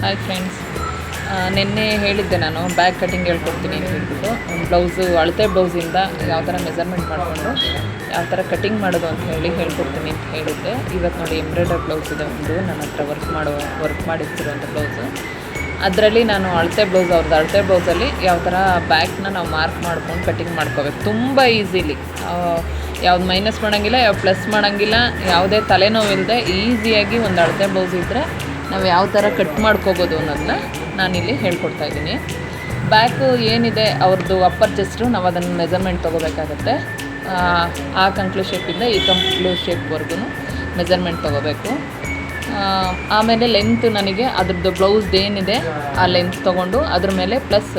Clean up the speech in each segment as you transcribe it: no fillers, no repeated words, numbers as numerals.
Hi friends, ನಿನ್ನೆ ಹೇಳಿದ್ದೆ ನಾನು ಬ್ಯಾಗ್ ಕಟಿಂಗ್ ಹೇಳ್ಕೊಡ್ತೀನಿ ಅಂತ ಹೇಳ್ಬಿಟ್ಟು. ಬ್ಲೌಸು ಅಳತೆ ಬ್ಲೌಸಿಂದ ಯಾವ ಥರ ಮೆಜರ್ಮೆಂಟ್ ಮಾಡಿಕೊಂಡು ಯಾವ ಥರ ಕಟಿಂಗ್ ಮಾಡೋದು ಅಂತ ಹೇಳ್ಕೊಡ್ತೀನಿ ಅಂತ ಹೇಳಿದ್ದೆ. ಇವತ್ತು ನೋಡಿ ಎಂಬ್ರಾಯ್ಡರ್ ಬ್ಲೌಸ್ ಇದೆ ಒಂದು ನನ್ನ ಹತ್ರ ವರ್ಕ್ ಮಾಡಿರ್ತಿರೋಂಥ ಬ್ಲೌಸು. ಅದರಲ್ಲಿ ನಾನು ಅಳತೆ ಬ್ಲೌಸಲ್ಲಿ ಯಾವ ಥರ ಬ್ಯಾಗ್ನ ನಾವು ಮಾರ್ಕ್ ಮಾಡ್ಕೊಂಡು ಕಟಿಂಗ್ ಮಾಡ್ಕೋಬೇಕು ತುಂಬ ಈಸಿಲಿ. ಯಾವ್ದು ಮೈನಸ್ ಮಾಡೋಂಗಿಲ್ಲ, ಯಾವ ಪ್ಲಸ್ ಮಾಡೋಂಗಿಲ್ಲ, ಯಾವುದೇ ತಲೆನೋವಿಲ್ಲದೆ ಈಸಿಯಾಗಿ ಒಂದು ಅಳತೆ ಬ್ಲೌಸ್ ಇದ್ದರೆ ನಾವು ಯಾವ ಥರ ಕಟ್ ಮಾಡ್ಕೋಬೋದು ಅನ್ನೋದನ್ನ ನಾನಿಲ್ಲಿ ಹೇಳ್ಕೊಡ್ತಾಯಿದ್ದೀನಿ. ಬ್ಯಾಕು ಏನಿದೆ ಅವ್ರದ್ದು ಅಪ್ಪರ್ ಚೆಸ್ಟು ನಾವು ಅದನ್ನು ಮೆಜರ್ಮೆಂಟ್ ತೊಗೋಬೇಕಾಗತ್ತೆ. ಆ ಕಂಕ್ಲು ಶೇಪಿಂದ ಈ ಕಂಕ್ಲು ಶೇಪ್ವರೆಗೂ ಮೆಜರ್ಮೆಂಟ್ ತೊಗೋಬೇಕು. ಆಮೇಲೆ ಲೆಂತ್ ನನಗೆ ಅದ್ರದ್ದು ಬ್ಲೌಸ್ದು ಏನಿದೆ ಆ ಲೆಂತ್ ತೊಗೊಂಡು ಅದ್ರ ಮೇಲೆ ಪ್ಲಸ್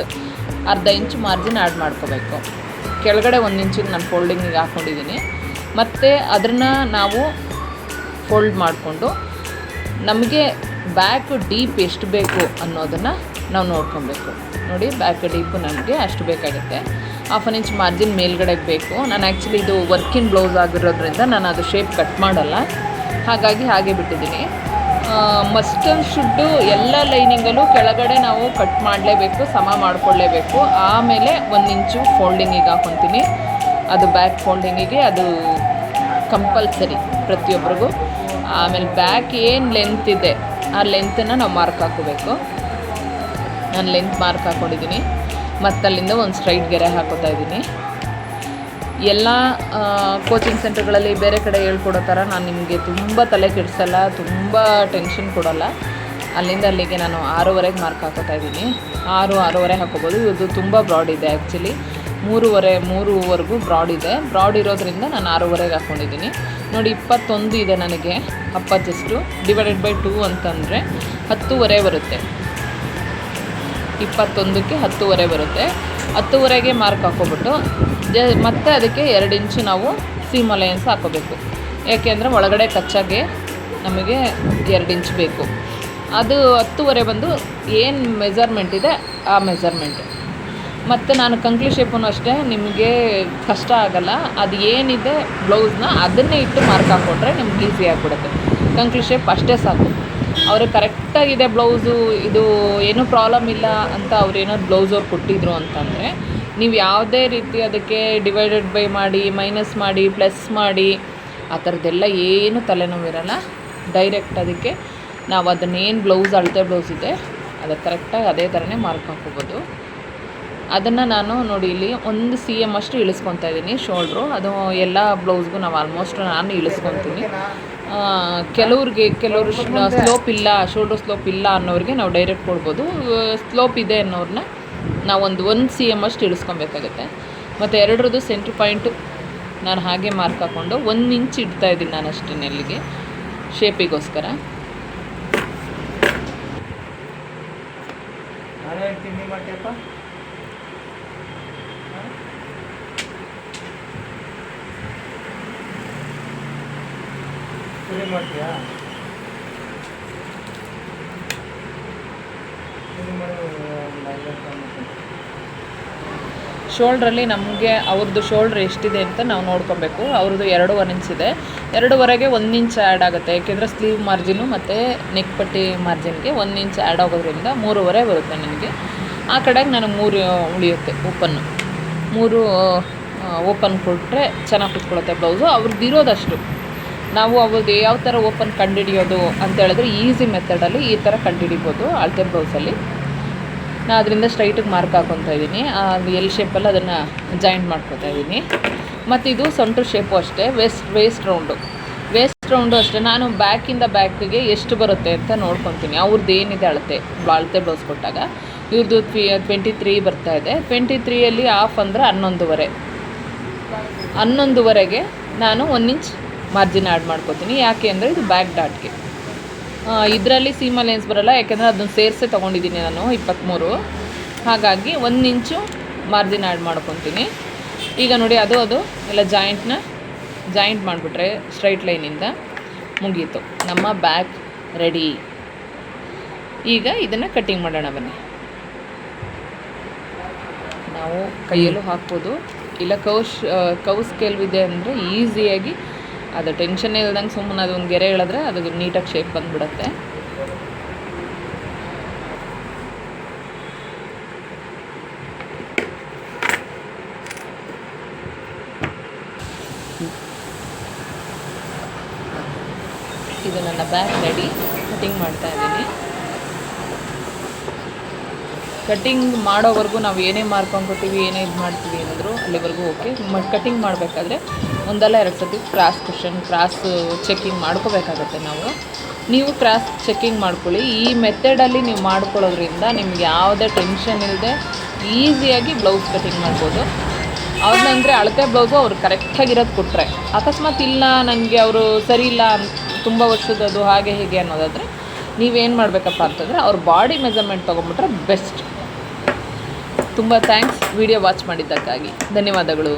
ಅರ್ಧ ಇಂಚ್ ಮಾರ್ಜಿನ್ ಆ್ಯಡ್ ಮಾಡ್ಕೋಬೇಕು. ಕೆಳಗಡೆ 1 ಇಂಚಿಗೆ ನಾನು ಫೋಲ್ಡಿಂಗಿಗೆ ಹಾಕ್ಕೊಂಡಿದ್ದೀನಿ. ಮತ್ತು ಅದನ್ನು ನಾವು ಫೋಲ್ಡ್ ಮಾಡಿಕೊಂಡು ನಮಗೆ ಬ್ಯಾಕ್ ಡೀಪ್ ಎಷ್ಟು ಬೇಕು ಅನ್ನೋದನ್ನು ನಾವು ನೋಡ್ಕೊಬೇಕು. ನೋಡಿ, ಬ್ಯಾಕ್ ಡೀಪು ನನಗೆ ಅಷ್ಟು ಬೇಕಾಗುತ್ತೆ. 1/2 ಇಂಚ್ ಮಾರ್ಜಿನ್ ಮೇಲ್ಗಡೆಗೆ ಬೇಕು. ನಾನು ಆ್ಯಕ್ಚುಲಿ ಇದು ವರ್ಕಿನ್ ಬ್ಲೌಸ್ ಆಗಿರೋದ್ರಿಂದ ನಾನು ಅದು ಶೇಪ್ ಕಟ್ ಮಾಡಲ್ಲ, ಹಾಗಾಗಿ ಹಾಗೆ ಬಿಟ್ಟಿದ್ದೀನಿ. ಮಸ್ಟ್ ಆ್ಯಂಡ್ ಶುಡ್ಡು ಎಲ್ಲ ಲೈನಿಂಗಲ್ಲೂ ಕೆಳಗಡೆ ನಾವು ಕಟ್ ಮಾಡಲೇಬೇಕು, ಸಮ ಮಾಡಿಕೊಳ್ಳೇಬೇಕು. ಆಮೇಲೆ 1 ಇಂಚು ಫೋಲ್ಡಿಂಗಿಗೆ ಹಾಕ್ಕೊತೀನಿ. ಅದು ಬ್ಯಾಕ್ ಫೋಲ್ಡಿಂಗಿಗೆ ಅದು ಕಂಪಲ್ಸರಿ ಪ್ರತಿಯೊಬ್ಬರಿಗೂ. ಆಮೇಲೆ ಬ್ಯಾಕ್ ಏನು ಲೆಂತ್ ಇದೆ ಆ ಲೆಂತನ್ನು ನಾವು ಮಾರ್ಕ್ ಹಾಕೋಬೇಕು. ನಾನು ಲೆಂತ್ ಮಾರ್ಕ್ ಹಾಕ್ಕೊಂಡಿದ್ದೀನಿ. ಮತ್ತು ಅಲ್ಲಿಂದ ಒಂದು ಸ್ಟ್ರೈಟ್ ಗೆರೆ ಹಾಕೋತಾ ಇದ್ದೀನಿ. ಎಲ್ಲ ಕೋಚಿಂಗ್ ಸೆಂಟರ್ಗಳಲ್ಲಿ ಬೇರೆ ಕಡೆ ಹೇಳ್ಕೊಡೋ ಥರ ನಾನು ನಿಮಗೆ ತುಂಬ ತಲೆ ಕೆಡಿಸಲ್ಲ, ತುಂಬ ಟೆನ್ಷನ್ ಕೊಡೋಲ್ಲ. ಅಲ್ಲಿಂದ ಅಲ್ಲಿಗೆ ನಾನು 6ವರೆಗೆ ಮಾರ್ಕ್ ಹಾಕೋತಾ ಇದ್ದೀನಿ. 6:30 ಹಾಕೋಬೋದು. ಇದು ತುಂಬ ಬ್ರಾಡ್ ಇದೆ ಆ್ಯಕ್ಚುಲಿ. 3ವರೆಗೂ ಬ್ರಾಡ್ ಇದೆ. ಬ್ರಾಡ್ ಇರೋದ್ರಿಂದ ನಾನು 6ವರೆಗೆ ಹಾಕ್ಕೊಂಡಿದ್ದೀನಿ. ನೋಡಿ, 21 ಇದೆ ನನಗೆ ಅಪ್ಪರ್ ಚೆಸ್ಟು. ಡಿವೈಡೆಡ್ ಬೈ 2 ಅಂತಂದರೆ 10ವರೆ ಬರುತ್ತೆ. 21ಕ್ಕೆ 10ವರೆ ಬರುತ್ತೆ. 10ವರೆಗೆ ಮಾರ್ಕ್ ಹಾಕ್ಕೊಬಿಟ್ಟು ಮತ್ತೆ ಅದಕ್ಕೆ 2 ಇಂಚು ನಾವು ಸೀಮ್ ಅಲೈನ್ಸ್ ಹಾಕೋಬೇಕು. ಯಾಕೆಂದರೆ ಒಳಗಡೆ ಕಚ್ಚಾಗೆ ನಮಗೆ 2 ಇಂಚ್ ಬೇಕು. ಅದು 10ವರೆ ಬಂದು ಏನು ಮೆಜರ್ಮೆಂಟ್ ಇದೆ ಆ ಮೆಜರ್ಮೆಂಟ್. ಮತ್ತು ನಾನು ಕಂಕ್ಲು ಶೇಪನ್ನು ಅಷ್ಟೇ, ನಿಮಗೆ ಕಷ್ಟ ಆಗೋಲ್ಲ. ಅದು ಏನಿದೆ ಬ್ಲೌಸ್ನ ಅದನ್ನೇ ಇಟ್ಟು ಮಾರ್ಕ್ ಹಾಕ್ಕೊಂಡ್ರೆ ನಿಮ್ಗೆ ಈಸಿ ಆಗಿಬಿಡುತ್ತೆ. ಕಂಕ್ಲು ಶೇಪ್ ಅಷ್ಟೇ ಸಾಕು. ಅವ್ರಿಗೆ ಕರೆಕ್ಟಾಗಿದೆ ಬ್ಲೌಸು, ಇದು ಏನೂ ಪ್ರಾಬ್ಲಮ್ ಇಲ್ಲ ಅಂತ ಅವ್ರೇನಾದ್ರು ಬ್ಲೌಸ್ ಅವ್ರು ಕೊಟ್ಟಿದ್ರು ಅಂತಂದರೆ ನೀವು ಯಾವುದೇ ರೀತಿ ಅದಕ್ಕೆ ಡಿವೈಡೆಡ್ ಬೈ ಮಾಡಿ, ಮೈನಸ್ ಮಾಡಿ, ಪ್ಲಸ್ ಮಾಡಿ ಆ ಥರದ್ದೆಲ್ಲ ಏನೂ ತಲೆನೋವಿರಲ್ಲ. ಡೈರೆಕ್ಟ್ ಅದಕ್ಕೆ ನಾವು ಅದನ್ನೇನು ಬ್ಲೌಸ್ ಅಳತೆ ಬ್ಲೌಸ್ ಇದೆ ಅದಕ್ಕೆ ಕರೆಕ್ಟಾಗಿ ಅದೇ ಥರನೇ ಮಾರ್ಕ್ ಹಾಕ್ಕೋಬೋದು. ಅದನ್ನು ನಾನು ನೋಡಿ ಇಲ್ಲಿ 1 cm ಅಷ್ಟು ಇಳಿಸ್ಕೊತಾ ಇದ್ದೀನಿ ಶೋಲ್ಡ್ರು. ಅದು ಎಲ್ಲ ಬ್ಲೌಸ್ಗೂ ನಾವು ಆಲ್ಮೋಸ್ಟ್ ನಾನು ಇಳಿಸ್ಕೊತೀನಿ. ಕೆಲವರು ಸ್ಲೋಪ್ ಇಲ್ಲ, ಶೋಲ್ಡ್ರ್ ಸ್ಲೋಪ್ ಇಲ್ಲ ಅನ್ನೋರಿಗೆ ನಾವು ಡೈರೆಕ್ಟ್ ಕೊಡ್ಬೋದು. ಸ್ಲೋಪ್ ಇದೆ ಅನ್ನೋರನ್ನ ನಾವು 1 cm ಅಷ್ಟು ಇಳಿಸ್ಕೊಬೇಕಾಗತ್ತೆ. ಮತ್ತು ಎರಡರದ್ದು ಸೆಂಟ್ರ್ ಪಾಯಿಂಟು ನಾನು ಹಾಗೆ ಮಾರ್ಕ್ ಹಾಕ್ಕೊಂಡು 1 ಇಂಚ್ ಇಡ್ತಾಯಿದ್ದೀನಿ ನಾನು ಅಷ್ಟೇ ಅಲ್ಲಿಗೆ ಶೇಪಿಗೋಸ್ಕರ. ಶೋಲ್ಡ್ರಲ್ಲಿ ನಮಗೆ ಅವ್ರದ್ದು ಶೋಲ್ಡ್ರ್ ಎಷ್ಟಿದೆ ಅಂತ ನಾವು ನೋಡ್ಕೊಬೇಕು. ಅವ್ರದ್ದು 2.5 ಇಂಚ್ ಇದೆ. 2ವರೆಗೆ 1 ಇಂಚ್ ಆ್ಯಡ್ ಆಗುತ್ತೆ. ಯಾಕೆಂದರೆ ಸ್ಲೀವ್ ಮಾರ್ಜಿನು ಮತ್ತು ನೆಕ್ ಪಟ್ಟಿ ಮಾರ್ಜಿನ್ಗೆ 1 ಇಂಚ್ ಆ್ಯಡ್ ಆಗೋದ್ರಿಂದ 3ವರೆ ಬರುತ್ತೆ ನನಗೆ. ಆ ಕಡೆಗೆ ನನಗೆ 3 ಉಳಿಯುತ್ತೆ ಓಪನ್ನು. 3 ಓಪನ್ ಕೊಟ್ಟರೆ ಚೆನ್ನಾಗಿ ಕುತ್ಕೊಳ್ಳುತ್ತೆ ಬ್ಲೌಸು. ಅವ್ರದ್ದು ಇರೋದಷ್ಟು. ನಾವು ಅವ್ರದ್ದು ಯಾವ ಥರ ಓಪನ್ ಕಂಡುಹಿಡಿಯೋದು ಅಂತ ಹೇಳಿದ್ರೆ ಈಸಿ ಮೆಥಡಲ್ಲಿ ಈ ಥರ ಕಂಡುಹಿಡಿಬೋದು ಅಳತೆ ಬ್ಲೌಸಲ್ಲಿ. ನಾನು ಅದರಿಂದ ಸ್ಟ್ರೈಟಿಗೆ ಮಾರ್ಕ್ ಹಾಕ್ಕೊತಾ ಇದ್ದೀನಿ. ಎಲ್ ಶೇಪಲ್ಲಿ ಅದನ್ನು ಜಾಯಿಂಟ್ ಮಾಡ್ಕೊತಾ ಇದ್ದೀನಿ. ಮತ್ತು ಇದು ಸೊಂಟು ಶೇಪು ಅಷ್ಟೇ. ವೇಸ್ಟ್ ರೌಂಡು ಅಷ್ಟೇ. ನಾನು ಬ್ಯಾಕಿಂದ ಬ್ಯಾಕಿಗೆ ಎಷ್ಟು ಬರುತ್ತೆ ಅಂತ ನೋಡ್ಕೊತೀನಿ. ಅವ್ರದ್ದು ಏನಿದೆ ಅಳತೆ ಬ್ಲೌಸ್ ಕೊಟ್ಟಾಗ ಇವ್ರದ್ದು 23 ಬರ್ತಾಯಿದೆ. 23ಯಲ್ಲಿ ಹಾಫ್ ಅಂದರೆ 11ವರೆ. 11ವರೆಗೆ ನಾನು 1 ಇಂಚ್ ಮಾರ್ಜಿನ್ ಆ್ಯಡ್ ಮಾಡ್ಕೊತೀನಿ. ಯಾಕೆ ಅಂದರೆ ಇದು ಬ್ಯಾಕ್ ಡಾಟ್ಗೆ. ಇದರಲ್ಲಿ ಸೀಮ್ ಅಲೈನ್ಸ್ ಬರೋಲ್ಲ, ಯಾಕೆಂದರೆ ಅದನ್ನು ಸೇರಿಸೇ ತೊಗೊಂಡಿದ್ದೀನಿ ನಾನು 23. ಹಾಗಾಗಿ 1 ಇಂಚು ಮಾರ್ಜಿನ್ ಆ್ಯಡ್ ಮಾಡ್ಕೊತೀನಿ. ಈಗ ನೋಡಿ, ಅದು ಎಲ್ಲ ಜಾಯಿಂಟ್ ಮಾಡಿಬಿಟ್ರೆ ಸ್ಟ್ರೈಟ್ ಲೈನಿಂದ ಮುಗೀತು. ನಮ್ಮ ಬ್ಯಾಕ್ ರೆಡಿ. ಈಗ ಇದನ್ನು ಕಟ್ಟಿಂಗ್ ಮಾಡೋಣ ಬನ್ನಿ. ನಾವು ಕೈಯಲ್ಲೂ ಹಾಕ್ಬೋದು, ಇಲ್ಲ ಕವ್ ಸ್ಕೇಲ್ ಇದೆ ಅಂದರೆ ಈಸಿಯಾಗಿ ಅದು ಟೆನ್ಷನ್ನೇ ಇಲ್ದಂಗೆ ಸುಮ್ಮನೆ ಅದೊಂದು ಗೆರೆ ಎಳೆದ್ರೆ ಅದು ನೀಟಾಗಿ ಶೇಪ್ ಬಂದುಬಿಡುತ್ತೆ. ಇದು ನನ್ನ ಬ್ಯಾಗ್ ರೆಡಿ. ಕಟಿಂಗ್ ಮಾಡ್ತಾ ಇದ್ದೀನಿ. ಕಟಿಂಗ್ ಮಾಡೋವರೆಗೂ ನಾವು ಏನೇ ಮಾರ್ಕೊಂಡ್ಕೊತೀವಿ, ಏನೇ ಇದು ಮಾಡ್ತೀವಿ ಅಂದರೂ ಅಲ್ಲಿವರೆಗೂ ಓಕೆ. ಕಟಿಂಗ್ ಮಾಡಬೇಕಾದ್ರೆ ಒಂದಲ್ಲ 2 ಸತಿ ಕ್ರಾಸ್ ಚೆಕಿಂಗ್ ಮಾಡ್ಕೋಬೇಕಾಗತ್ತೆ ನಾವು. ನೀವು ಕ್ರಾಸ್ ಚೆಕಿಂಗ್ ಮಾಡ್ಕೊಳ್ಳಿ. ಈ ಮೆಥಡಲ್ಲಿ ನೀವು ಮಾಡ್ಕೊಳ್ಳೋದ್ರಿಂದ ನಿಮ್ಗೆ ಯಾವುದೇ ಟೆನ್ಷನ್ ಇಲ್ಲದೆ ಈಸಿಯಾಗಿ ಬ್ಲೌಸ್ ಕಟಿಂಗ್ ಮಾಡ್ಬೋದು. ಅವ್ರನ್ನಂದರೆ ಅಳತೆ ಬ್ಲೌಸು ಅವ್ರು ಕರೆಕ್ಟಾಗಿರೋದು ಕೊಟ್ಟರೆ, ಅಕಸ್ಮಾತ್ ಇಲ್ಲ ನನಗೆ ಅವರು ಸರಿ ಇಲ್ಲ, ತುಂಬ ವರ್ಷದದು ಹಾಗೆ ಹೀಗೆ ಅನ್ನೋದಾದರೆ ನೀವೇನು ಮಾಡಬೇಕಪ್ಪ ಅಂತಂದರೆ ಅವ್ರ ಬಾಡಿ ಮೆಜರ್ಮೆಂಟ್ ತೊಗೊಂಬಿಟ್ರೆ ಬೆಸ್ಟ್. ತುಂಬ ಥ್ಯಾಂಕ್ಸ್ ವಿಡಿಯೋ ವಾಚ್ ಮಾಡಿದ್ದಕ್ಕಾಗಿ. ಧನ್ಯವಾದಗಳು.